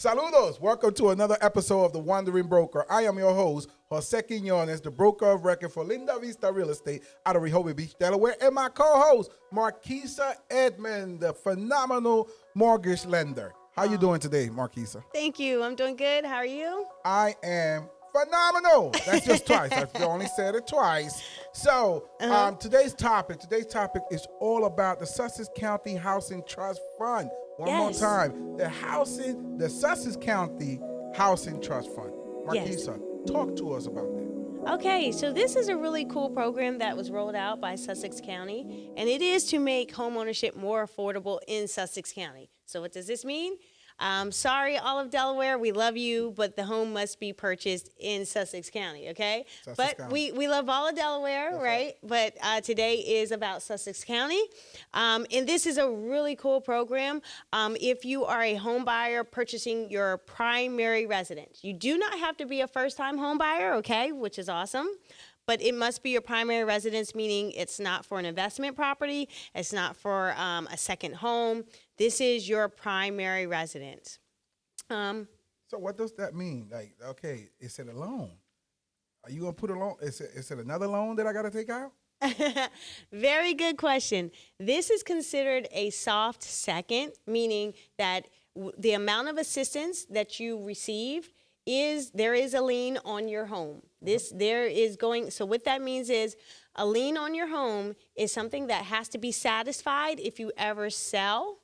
Saludos. Welcome to another episode of The Wandering Broker. I am your host, 𝐂𝐮𝐬𝐬𝐞𝐱, the broker of record for Linda Vista Real Estate out of Rehoboth Beach, Delaware, and my co-host, Marquisa Edmond, the phenomenal mortgage lender. How you doing today, Marquisa? Thank you. I'm doing good. How are you? I am phenomenal. That's just twice. I only said it twice. So today's topic is all about the Sussex County Housing Trust Fund. One more time, the Sussex County Housing Trust Fund. Marquisa, talk to us about that. Okay, so this is a really cool program that was rolled out by Sussex County, and it is to make homeownership more affordable in Sussex County. So what does this mean? Sorry, all of Delaware, we love you, but the home must be purchased in Sussex County, okay? County. We love all of Delaware, right? But today is about Sussex County. And this is a really cool program. If you are a home buyer purchasing your primary residence, you do not have to be a first-time home buyer, okay, which is awesome. But it must be your primary residence, meaning it's not for an investment property. It's not for a second home. This is your primary residence. So what does that mean? Like, okay, is it a loan? Are you going to put a loan? Is it another loan that I got to take out? Very good question. This is considered a soft second, meaning that the amount of assistance that you received there is a lien on your home. So what that means is a lien on your home is something that has to be satisfied if you ever sell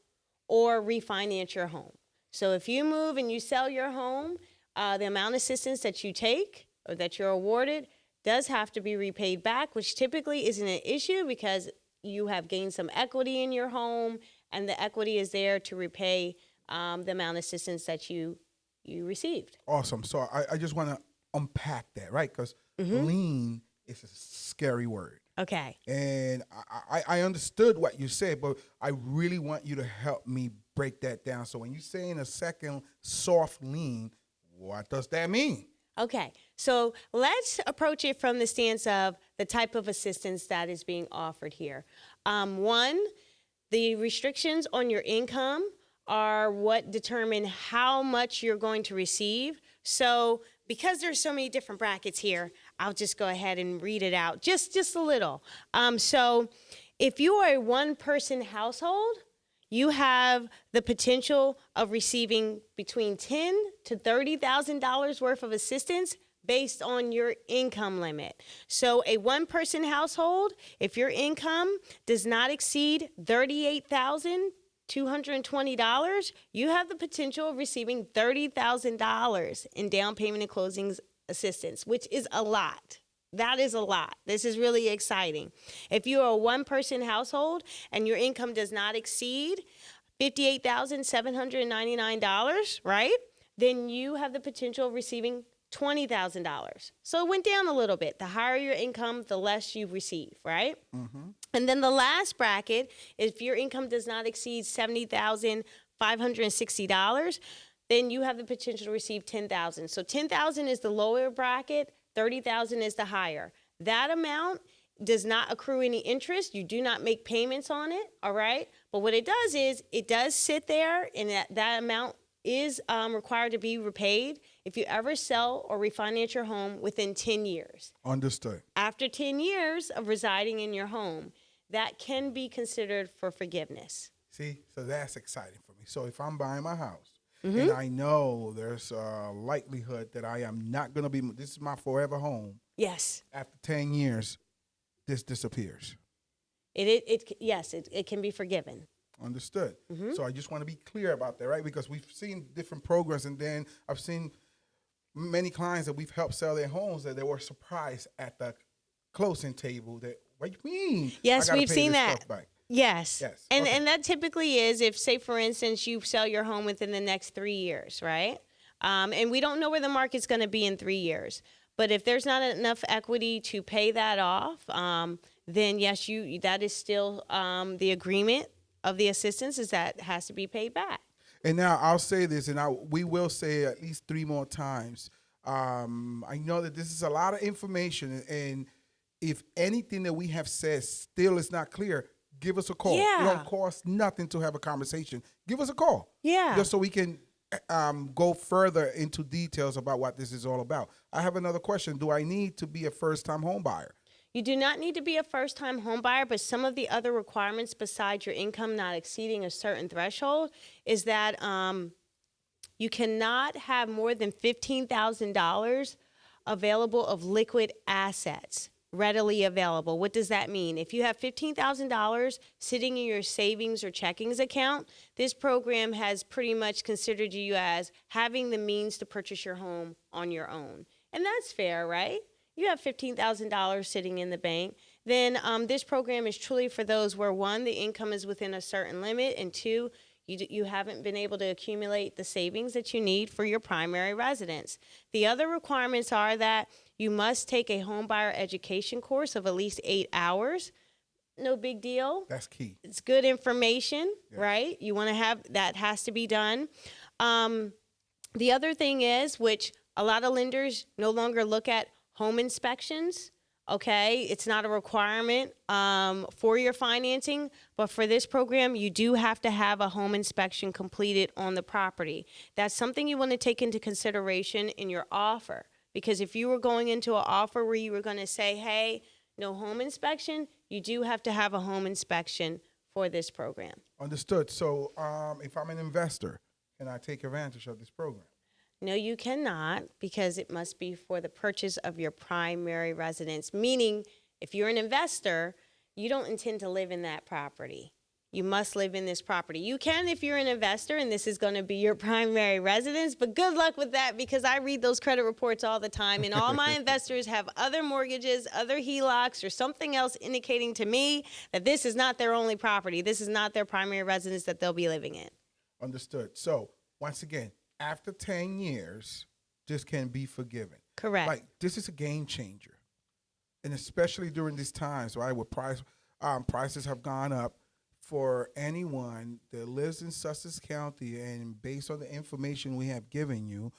or refinance your home. So if you move and you sell your home, the amount of assistance that you take or that you're awarded does have to be repaid back, which typically isn't an issue because you have gained some equity in your home and the equity is there to repay the amount of assistance that you received. Awesome. So I just want to unpack that, right? Because lien is a scary word. Okay. And I understood what you said, but I really want you to help me break that down. So when you're saying a second soft lien, what does that mean? Okay. So let's approach it from the stance of the type of assistance that is being offered here. One, the restrictions on your income are what determine how much you're going to receive. So because there's so many different brackets here, I'll just go ahead and read it out just a little. So if you are a one-person household, you have the potential of receiving between $10,000 to $30,000 worth of assistance based on your income limit. So a one-person household, if your income does not exceed $38,220, you have the potential of receiving $30,000 in down payment and closing assistance, which is a lot. That is a lot. This is really exciting. If you are a one-person household and your income does not exceed $58,799, right, then you have the potential of receiving $20,000. So it went down a little bit. The higher your income, the less you receive, right? Mm-hmm. And then the last bracket, if your income does not exceed $70,560, then you have the potential to receive $10,000. So $10,000 is the lower bracket, $30,000 is the higher. That amount does not accrue any interest. You do not make payments on it, all right? But what it does is it does sit there, and that amount is required to be repaid if you ever sell or refinance your home within 10 years. Understood. After 10 years of residing in your home, that can be considered for forgiveness. See, so that's exciting for me. So if I'm buying my house and I know there's a likelihood that I am not going to be, this is my forever home. Yes. After 10 years, this disappears. Yes, it can be forgiven. Understood. So I just want to be clear about that, right? Because we've seen different programs, and then I've seen many clients that we've helped sell their homes that they were surprised at the closing table that, what do you mean? Yes, we've seen that. Yes. And Okay. and that typically is if, say, for instance, you sell your home within the next 3 years, right? And we don't know where the market's going to be in 3 years. But if there's not enough equity to pay that off, then yes, that is still the agreement of the assistance is that has to be paid back. And now I'll say this, and we will say at least 3 more times. I know that this is a lot of information, and if anything that we have said still is not clear, give us a call. Yeah. It don't cost nothing to have a conversation. Give us a call. Yeah. Just so we can go further into details about what this is all about. I have another question. Do I need to be a first-time home buyer? You do not need to be a first-time home buyer, but some of the other requirements besides your income not exceeding a certain threshold is that you cannot have more than $15,000 available of liquid assets readily available. What does that mean? If you have $15,000 sitting in your savings or checkings account, this program has pretty much considered you as having the means to purchase your home on your own. And that's fair, right? You have $15,000 sitting in the bank. Then this program is truly for those where, one, the income is within a certain limit, and two, you haven't been able to accumulate the savings that you need for your primary residence. The other requirements are that you must take a home buyer education course of at least 8 hours. No big deal. That's key. It's good information, Yes. right? You want to have that, has to be done. The other thing is, which a lot of lenders no longer look at home inspections. Okay, it's not a requirement for your financing, but for this program, you do have to have a home inspection completed on the property. That's something you want to take into consideration in your offer, because if you were going into an offer where you were going to say, hey, no home inspection, you do have to have a home inspection for this program. Understood. So if I'm an investor, can I take advantage of this program? No, you cannot, because it must be for the purchase of your primary residence, meaning if you're an investor, you don't intend to live in that property. You must live in this property. You can if you're an investor and this is going to be your primary residence, but good luck with that, because I read those credit reports all the time, and all my investors have other mortgages, other HELOCs, or something else indicating to me that this is not their only property. This is not their primary residence that they'll be living in. Understood. So once again, after 10 years, this can be forgiven. Correct. Like, this is a game changer. And especially during these times, right, where prices have gone up, for anyone that lives in Sussex County, and based on the information we have given you,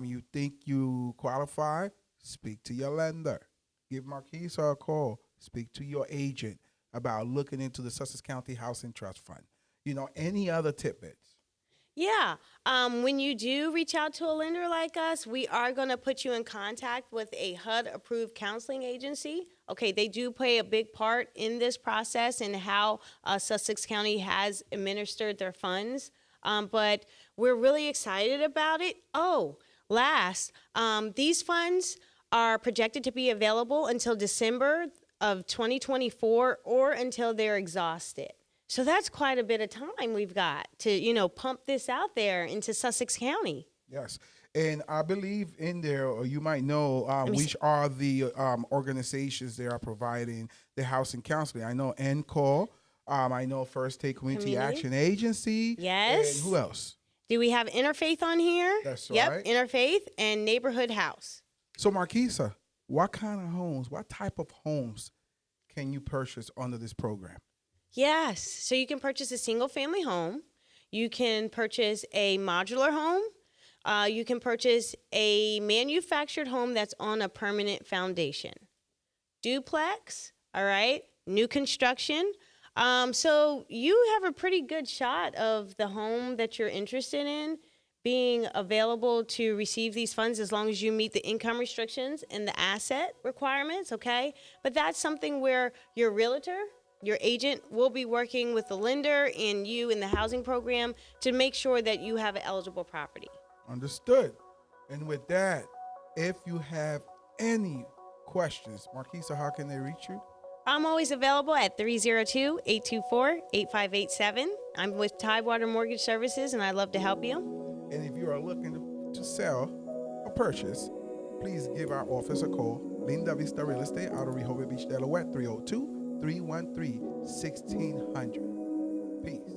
you think you qualify, speak to your lender. Give Marquisa a call. Speak to your agent about looking into the Sussex County Housing Trust Fund. You know, any other tidbits? Yeah. When you do reach out to a lender like us, we are going to put you in contact with a HUD-approved counseling agency. Okay, they do play a big part in this process and how Sussex County has administered their funds. But we're really excited about it. Oh, these funds are projected to be available until December of 2024 or until they're exhausted. So that's quite a bit of time we've got to, pump this out there into Sussex County. Yes. And I believe in there, or you might know, which are the organizations that are providing the housing counseling. I know 𝐂𝐿. I know First State Community Action Agency. Yes. And who else? Do we have Interfaith on here? That's yep, right. Interfaith and Neighborhood House. So, Marquisa, what kind of homes, what type of homes can you purchase under this program? Yes. So you can purchase a single-family home. You can purchase a modular home. You can purchase a manufactured home that's on a permanent foundation. Duplex, all right, new construction. So you have a pretty good shot of the home that you're interested in being available to receive these funds, as long as you meet the income restrictions and the asset requirements, okay? But that's something where your realtor, your agent, will be working with the lender and you in the housing program to make sure that you have an eligible property. Understood. And with that, if you have any questions, Marquisa, how can they reach you? I'm always available at 302-824-8587. I'm with Tidewater Mortgage Services, and I'd love to help you. And if you are looking to sell or purchase, please give our office a call. Linda Vista Real Estate out of Rehoboth Beach, Delaware, 302-313-1600. Peace.